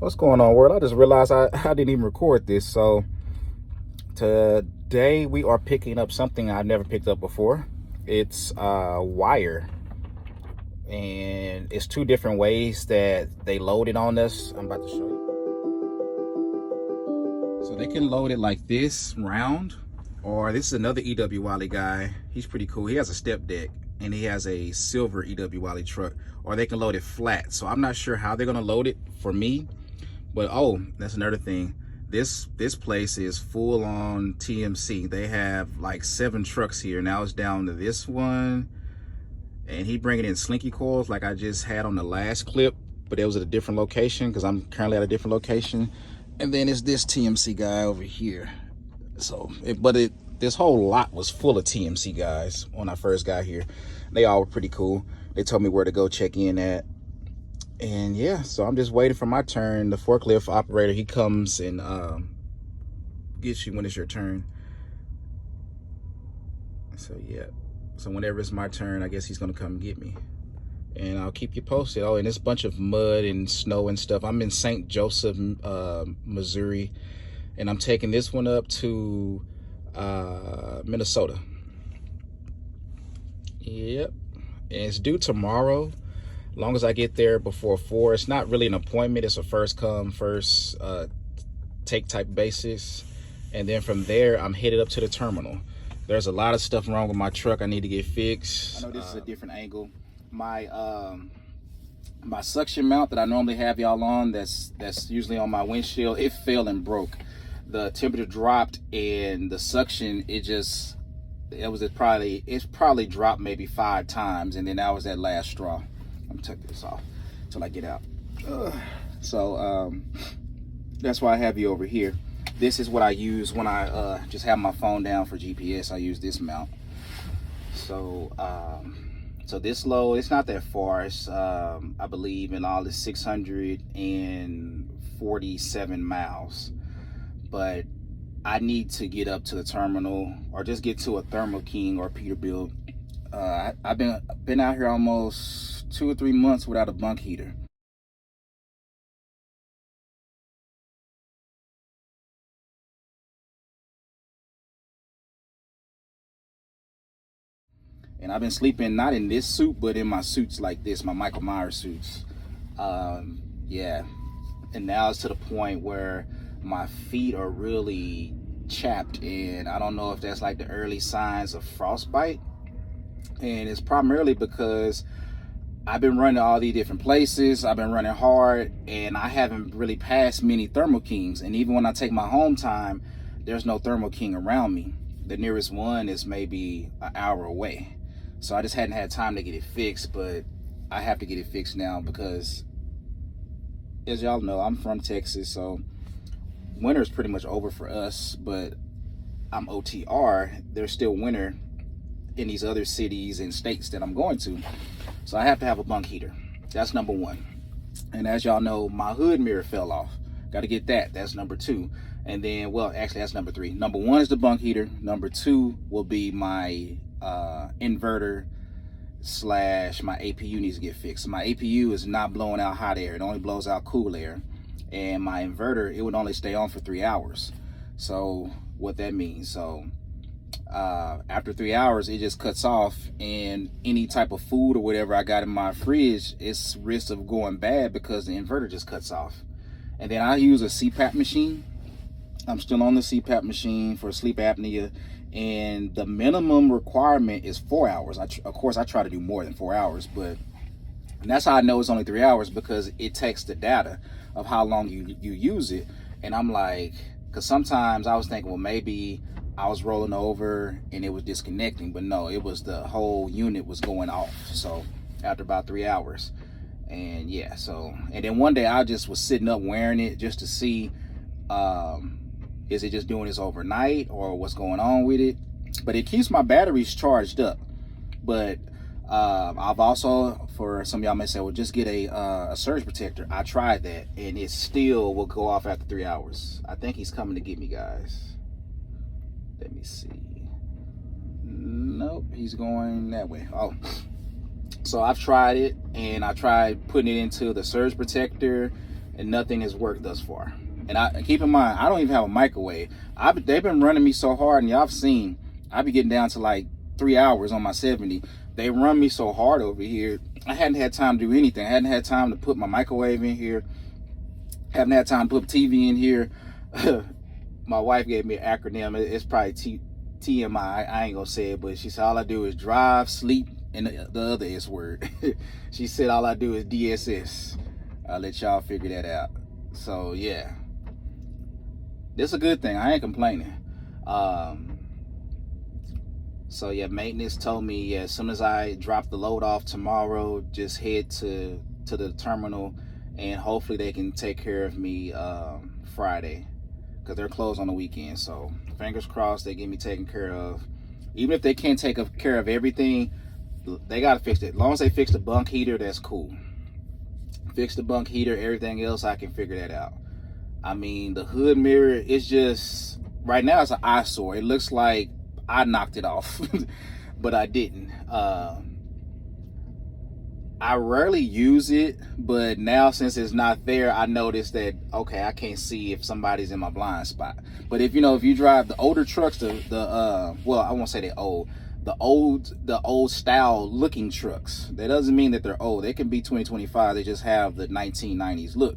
What's going on, world? I just realized I didn't even record this. So today we are picking up something I've never picked up before. It's wire, and it's two different ways that they load it on us. I'm about to show you. So they can load it like this, round, or this is another EW Wylie guy. He's pretty cool. He has a step deck and he has a silver EW Wylie truck, or they can load it flat. So I'm not sure how they're gonna load it for me. But oh, that's another thing. This place is full on TMC. They have like 7 trucks here. Now it's down to this one. And he bringing in slinky coils like I just had on the last clip, but it was at a different location because I'm currently at a different location. And then it's this TMC guy over here. So, this whole lot was full of TMC guys when I first got here. They all were pretty cool. They told me where to go check in at. And yeah, so I'm just waiting for my turn. The forklift operator, he comes and gets you when it's your turn. So yeah, so whenever it's my turn, I guess he's gonna come get me. And I'll keep you posted. Oh, and this bunch of mud and snow and stuff. I'm in St. Joseph, Missouri, and I'm taking this one up to Minnesota. Yep, and it's due tomorrow. As long as I get there before 4. It's not really an appointment. It's a first come, first take type basis. And then from there, I'm headed up to the terminal. There's a lot of stuff wrong with my truck I need to get fixed. I know this is a different angle. My my suction mount that I normally have y'all on, that's usually on my windshield, it fell and broke. The temperature dropped and the suction, it's probably dropped maybe 5 times, and then that was that last straw. I'm gonna take this off until I get out. So that's why I have you over here. This is what I use when I just have my phone down for GPS. I use this mount. So so this load, it's not that far. It's I believe in all, it's 647 miles. But I need to get up to the terminal or just get to a Thermo King or Peterbilt. I've been out here almost 2 or 3 months without a bunk heater. And I've been sleeping not in this suit, but in my suits like this, my Michael Myers suits. Yeah, and now it's to the point where my feet are really chapped, and I don't know if that's like the early signs of frostbite. And it's primarily because I've been running all these different places. I've been running hard, and I haven't really passed many Thermo Kings. And even when I take my home time, there's no Thermo King around me. The nearest one is maybe an hour away. So I just hadn't had time to get it fixed, but I have to get it fixed now because, as y'all know, I'm from Texas, so winter is pretty much over for us, but I'm OTR. There's still winter in these other cities and states that I'm going to. So I have to have a bunk heater. That's number 1. And as y'all know, my hood mirror fell off. Got to get that. That's number 2. And then, well, actually that's number 3. Number 1 is the bunk heater. Number 2 will be my inverter / my APU needs to get fixed. So my APU is not blowing out hot air. It only blows out cool air. And my inverter, it would only stay on for 3 hours. So what that means, so after 3 hours, it just cuts off, and any type of food or whatever I got in my fridge, it's risk of going bad because the inverter just cuts off. And then I use a CPAP machine. I'm still on the CPAP machine for sleep apnea, and the minimum requirement is 4 hours. Of course, I try to do more than 4 hours, but and that's how I know it's only 3 hours, because it takes the data of how long you use it. And I'm like, because sometimes I was thinking, well, maybe I was rolling over and it was disconnecting, but no, it was the whole unit was going off. So after about 3 hours, and yeah, so, and then one day I just was sitting up wearing it just to see, is it just doing this overnight or what's going on with it? But it keeps my batteries charged up. But I've also, for some of y'all may say, well, just get a surge protector. I tried that, and it still will go off after 3 hours. I think he's coming to get me, guys. Let me see. Nope, he's going that way. Oh, so I've tried it, and I tried putting it into the surge protector, and nothing has worked thus far. And I keep in mind, I don't even have a microwave. They've been running me so hard, and y'all have seen, I be getting down to like 3 hours on my 70. They run me so hard over here. I hadn't had time to do anything. I hadn't had time to put my microwave in here. Haven't had time to put TV in here. My wife gave me an acronym. It's probably TMI. I ain't gonna say it, but she said all I do is drive, sleep, and the other S word. She said all I do is DSS. I'll let y'all figure that out. So yeah, this is a good thing. I ain't complaining. So yeah, maintenance told me, yeah, as soon as I drop the load off tomorrow, just head to the terminal, and hopefully they can take care of me Friday, because they're closed on the weekend. So fingers crossed they get me taken care of. Even if they can't take care of everything, they gotta fix it. As long as they fix the bunk heater, that's cool. Fix the bunk heater, everything else I can figure that out. I mean, the hood mirror is just, right now it's an eyesore. It looks like I knocked it off, but I didn't. I rarely use it, but now since it's not there, I noticed that, okay, I can't see if somebody's in my blind spot. But if you drive the older trucks, well, I won't say they're old, the old style looking trucks, that doesn't mean that they're old. They can be 2025. They just have the 1990s look.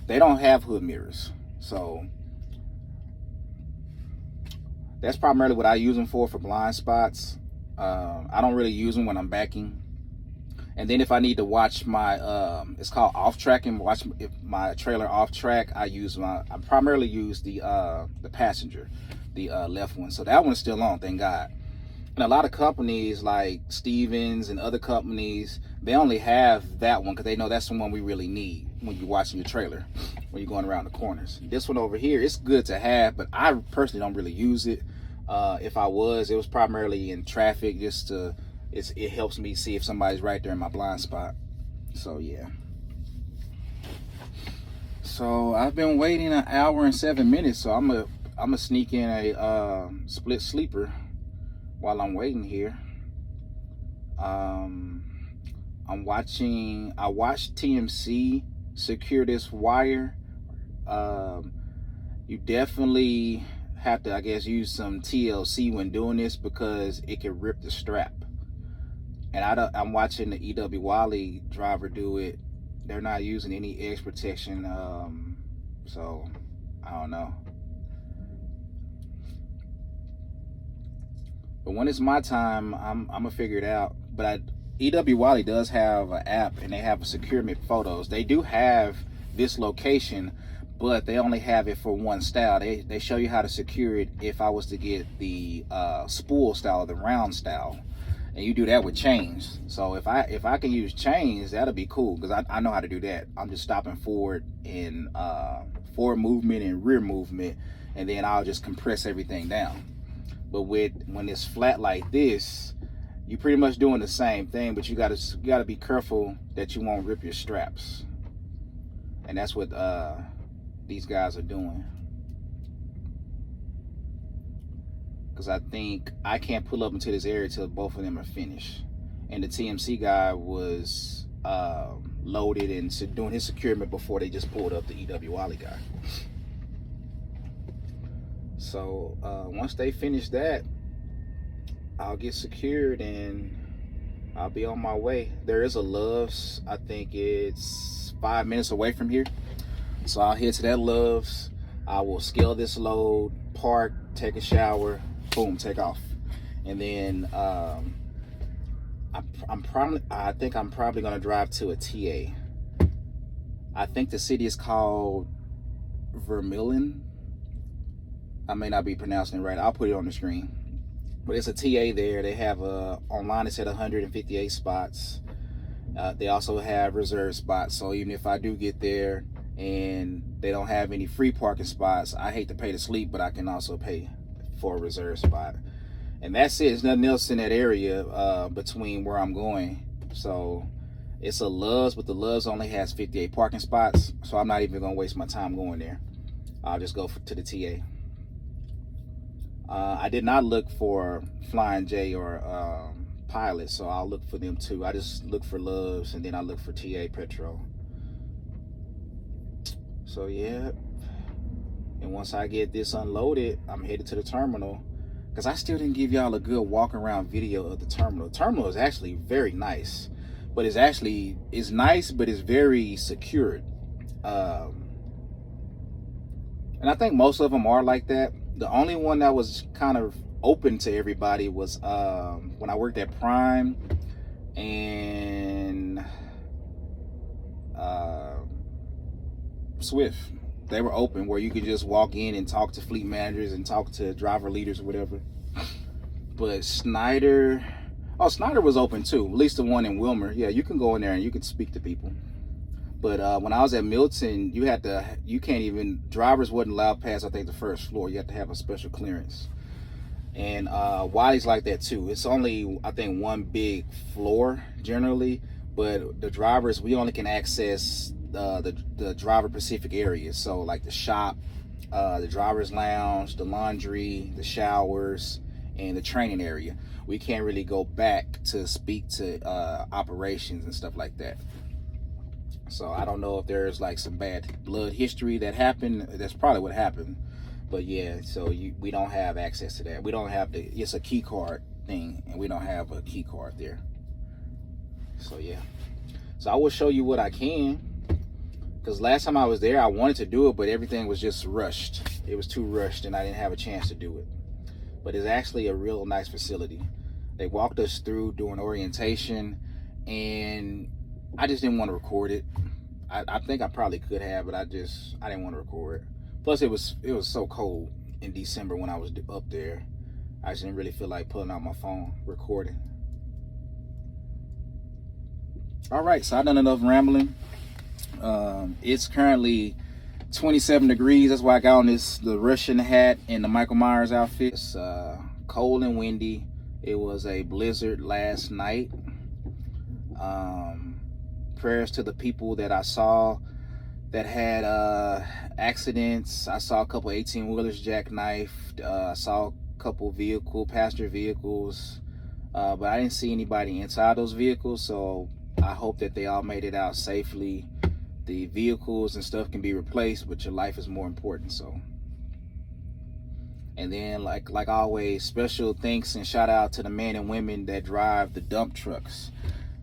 They don't have hood mirrors. So that's primarily what I use them for blind spots. I don't really use them when I'm backing. And then if I need to watch my, it's called off tracking, watch my trailer off track, I primarily use the passenger, the left one. So that one's still on, thank God. And a lot of companies like Stevens and other companies, they only have that one because they know that's the one we really need when you're watching your trailer, when you're going around the corners. This one over here, it's good to have, but I personally don't really use it. If I was, it was primarily in traffic, just to, it helps me see if somebody's right there in my blind spot. So yeah. So I've been waiting 1 hour and 7 minutes, so I'm gonna sneak in a split sleeper while I'm waiting here. I watched TMC secure this wire. You definitely have to, I guess, use some TLC when doing this because it can rip the strap. And I'm watching the EW Wylie driver do it. They're not using any edge protection, so I don't know. But when it's my time, I'm gonna figure it out. But EW Wylie does have an app, and they have a securement photos. They do have this location, but they only have it for one style. They show you how to secure it if I was to get the spool style, the round style, and you do that with chains. So if I can use chains, that'll be cool, because I know how to do that. I'm just stopping forward in forward movement and rear movement, and then I'll just compress everything down. But when it's flat like this, you're pretty much doing the same thing, but you gotta be careful that you won't rip your straps. And that's what these guys are doing. Because I think I can't pull up into this area till both of them are finished. And the TMC guy was loaded and doing his securement before they just pulled up the EW Wylie guy. So once they finish that, I'll get secured and I'll be on my way. There is a Love's, I think it's 5 minutes away from here. So I'll head to that Love's. I will scale this load, park, take a shower, boom, take off. And then I think I'm probably gonna drive to a TA. I think the city is called Vermillion. I may not be pronouncing it right. I'll put it on the screen. But it's a TA there. They have online it's at 158 spots. They also have reserved spots. So even if I do get there and they don't have any free parking spots, I hate to pay to sleep, but I can also pay for a reserved spot. And that's it. There's nothing else in that area between where I'm going. So it's a Love's, but the Love's only has 58 parking spots. So I'm not even going to waste my time going there. I'll just go to the TA. I did not look for Flying J or Pilot, so I'll look for them too. I just look for Love's and then I look for TA Petro. So yeah, and once I get this unloaded, I'm headed to the terminal, because I still didn't give y'all a good walk around video of the terminal. The terminal is actually very nice, but it's nice, but it's very secured. And I think most of them are like that. The only one that was kind of open to everybody was when I worked at Prime and Swift. They were open where you could just walk in and talk to fleet managers and talk to driver leaders or whatever. But Snyder was open too, at least the one in Wilmer. Yeah, you can go in there and you can speak to people. But when I was at Milton, drivers wasn't allowed past, I think, the first floor. You have to have a special clearance. And Wylie's like that too. It's only, I think, one big floor generally, but the drivers, we only can access the driver specific areas. So like the shop, the driver's lounge, the laundry, the showers, and the training area. We can't really go back to speak to operations and stuff like that. So I don't know if there's like some bad blood history that happened. That's probably what happened. But yeah, so we don't have access to that. We don't have it's a key card thing, and we don't have a key card there. So yeah. So I will show you what I can, because last time I was there, I wanted to do it, but everything was just rushed. It was too rushed, and I didn't have a chance to do it. But it's actually a real nice facility. They walked us through during orientation, and I just didn't want to record it. I think I probably could have, but I didn't want to record. Plus, it was so cold in December when I was up there. I just didn't really feel like pulling out my phone, recording. All right, so I've done enough rambling. It's currently 27 degrees. That's why I got on the Russian hat and the Michael Myers outfit. It's cold and windy. It was a blizzard last night. Prayers to the people that I saw that had accidents. I saw a couple 18-wheelers jackknifed. I saw a couple passenger vehicles, but I didn't see anybody inside those vehicles, so I hope that they all made it out safely. The vehicles and stuff can be replaced, but your life is more important. So, and then like always, special thanks and shout out to the men and women that drive the dump trucks.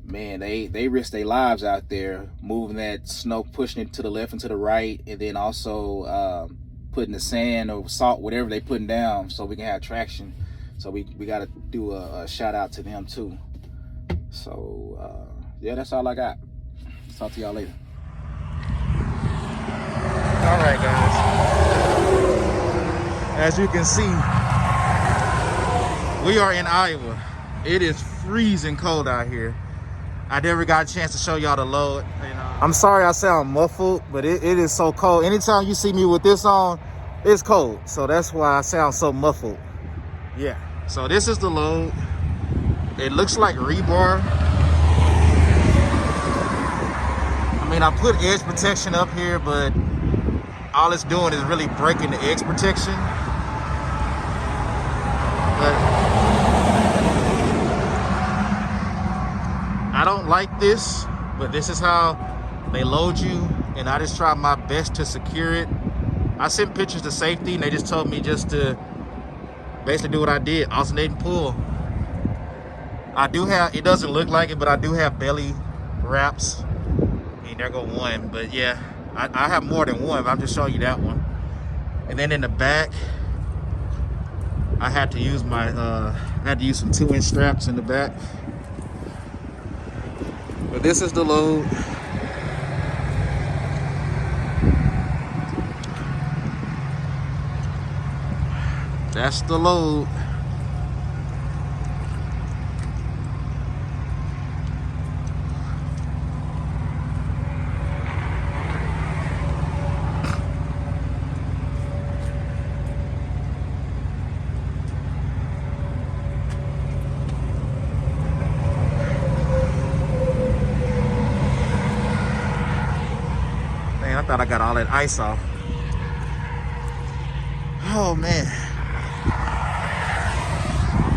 Man, they risk their lives out there moving that snow, pushing it to the left and to the right, and then also putting the sand or salt, whatever they putting down, so we can have traction. So we got to do a shout out to them too. So yeah, that's all I got. Talk to y'all later. All right, guys. As you can see, we are in Iowa. It is freezing cold out here. I never got a chance to show y'all the load. I'm sorry I sound muffled, but it is so cold. Anytime you see me with this on, it's cold. So that's why I sound so muffled. Yeah. So this is the load. It looks like rebar. I mean, I put edge protection up here, but all it's doing is really breaking the edge protection. But I don't like this, but this is how they load you, and I just try my best to secure it. I sent pictures to safety, and they just told me just to basically do what I did, alternating pull. I do have, it doesn't look like it, but I do have belly wraps. And there go one, but yeah, I have more than one, but I'm just showing you that one. And then in the back, I had to use some 2-inch straps in the back. But this is the load. That's the load. Man, I thought I got all that ice off. Oh man.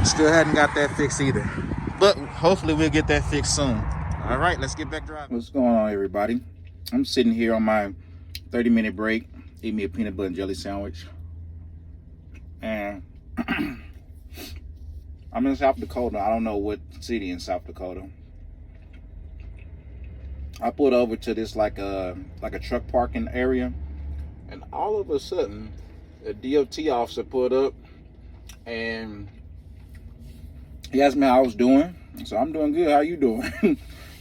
Still hadn't got that fixed either. But hopefully we'll get that fixed soon. All right, let's get back driving. What's going on, everybody? I'm sitting here on my 30-minute break, eat me a peanut butter and jelly sandwich. And I'm in South Dakota. I don't know what city in South Dakota. I pulled over to this like a truck parking area, and all of a sudden, a DOT officer pulled up, and he asked me how I was doing. So I'm doing good. How you doing?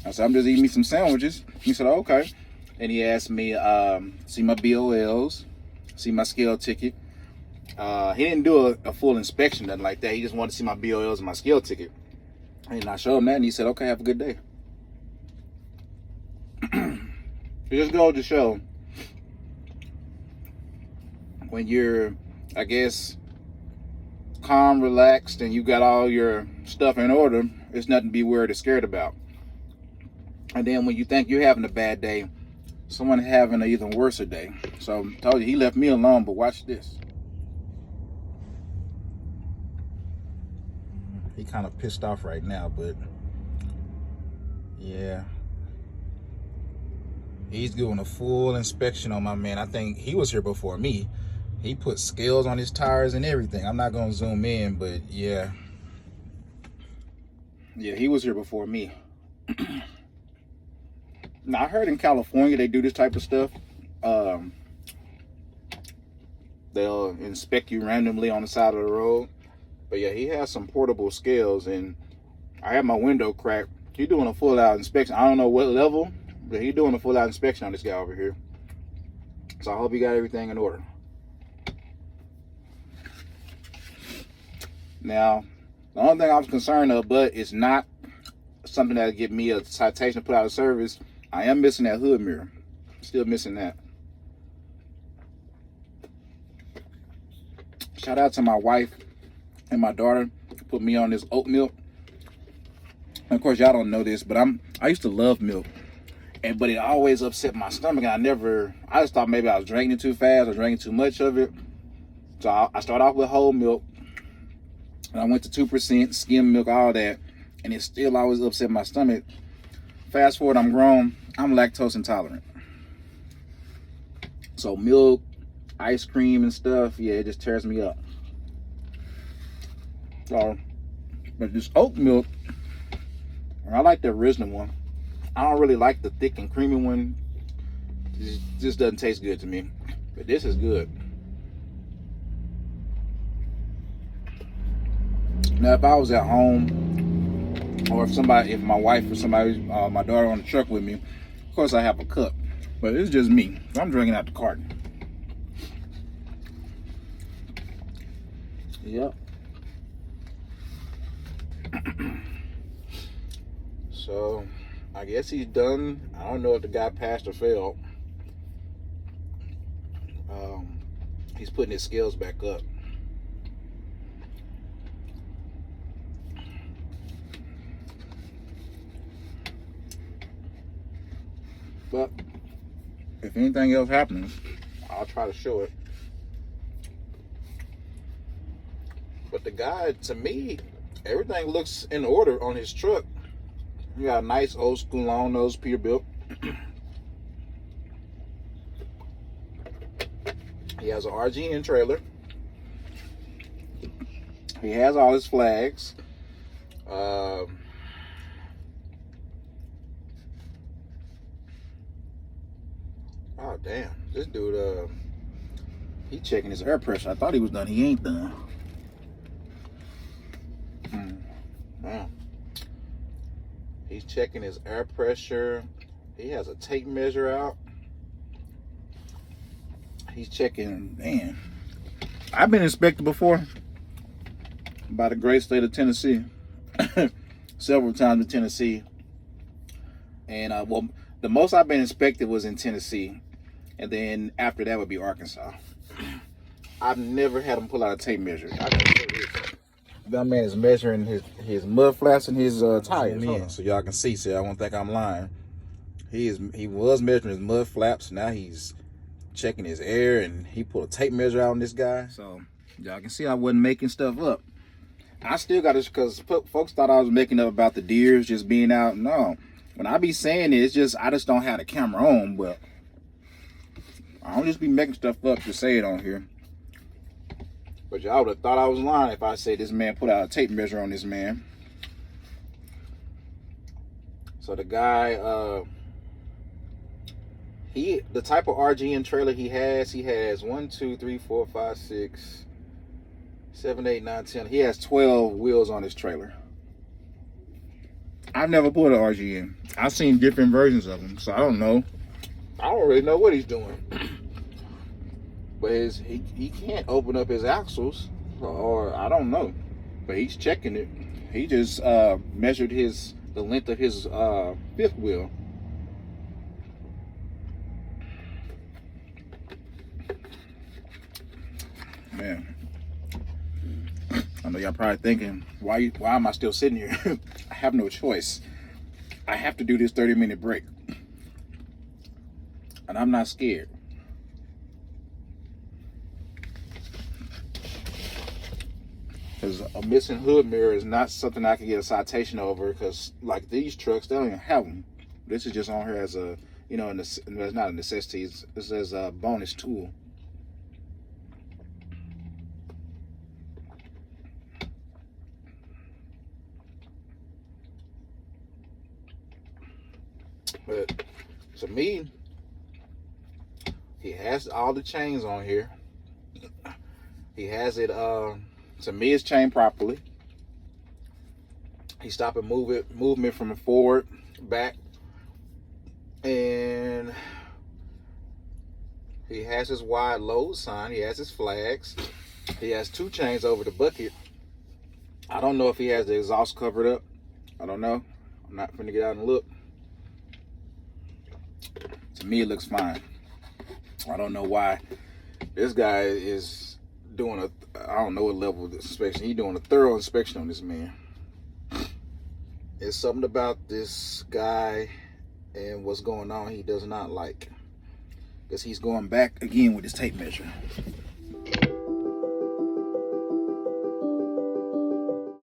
I said I'm just eating me some sandwiches. He said okay, and he asked me see my BOLs, see my scale ticket. He didn't do a full inspection, nothing like that. He just wanted to see my BOLs and my scale ticket, and I showed him that, and he said okay, have a good day. It just goes to show, when you're, I guess, calm, relaxed, and you got all your stuff in order, it's nothing to be worried or scared about. And then when you think you're having a bad day, someone having an even worse day. So I told you, he left me alone, but watch this. He kind of pissed off right now, but yeah. He's doing a full inspection on my man. I think he was here before me. He put scales on his tires and everything. I'm not gonna zoom in, but yeah. Yeah, he was here before me. Now, I heard in California they do this type of stuff. They'll inspect you randomly on the side of the road. But yeah, he has some portable scales, and I had my window cracked. He's doing a full out inspection. I don't know what level, but he's doing a full out inspection on this guy over here. So I hope he got everything in order. Now, the only thing I was concerned of, but it's not something that'll give me a citation to put out of service. I am missing that hood mirror. Still missing that. Shout out to my wife and my daughter who put me on this oat milk. And of course, y'all don't know this, but I used to love milk. But it always upset my stomach, and I just thought maybe I was drinking it too fast or drinking too much of it. So I started off with whole milk, and I went to 2%, skim milk, all that, and it still always upset my stomach. Fast forward, I'm grown, I'm lactose intolerant. So milk, ice cream and stuff, yeah, it just tears me up. So, but this oat milk, I like the original one. I don't really like the thick and creamy one. It just doesn't taste good to me. But this is good. Now, if I was at home, or if my wife or somebody, my daughter on the truck with me, of course I have a cup. But it's just me. I'm drinking out the carton. Yep. So, I guess he's done. I don't know if the guy passed or failed. He's putting his scales back up. But if anything else happens, I'll try to show it. But the guy, to me, everything looks in order on his truck. You got a nice old school long nose Peterbilt. He has an RGN trailer. He has all his flags. Oh damn, this dude, he checking his air pressure. I thought he was done. He ain't done. Man. He's checking his air pressure. He has a tape measure out. He's checking, man. I've been inspected before by the great state of Tennessee. Several times in Tennessee. And well, the most I've been inspected was in Tennessee. And then after that would be Arkansas. I've never had him pull out a tape measure. That man is measuring his mud flaps and his tires. So y'all can see. So I won't think I'm lying. He was measuring his mud flaps. Now he's checking his air, and he pulled a tape measure out on this guy. So y'all can see I wasn't making stuff up. I still got it because folks thought I was making up about the deers just being out. No, when I be saying it, it's just I just don't have the camera on. But I don't just be making stuff up to say it on here. But y'all would have thought I was lying if I said this man put out a tape measure on this man. So the guy, the type of RGN trailer he has 1, 2, 3, 4, 5, 6, 7, 8, 9, 10. He has 12 wheels on his trailer. I've never put an RGN. I've seen different versions of them, so I don't know. I don't really know what he's doing. But he can't open up his axles, or I don't know. But he's checking it. He just measured the length of his fifth wheel. Man, I know y'all probably thinking, why am I still sitting here? I have no choice. I have to do this 30-minute break. And I'm not scared. Because a missing hood mirror is not something I can get a citation over, because like these trucks, they don't even have them. This is just on here as a, it's not a necessity. This is a bonus tool. But to me, he has all the chains on here. He has it, to me, it's chained properly. He stopped and movement from forward, back. And he has his wide load sign. He has his flags. He has 2 chains over the bucket. I don't know if he has the exhaust covered up. I don't know. I'm not going to get out and look. To me, it looks fine. I don't know why this guy is doing I don't know what level of inspection. He's doing a thorough inspection on this man. It's something about this guy and what's going on he does not like. Because he's going back again with his tape measure.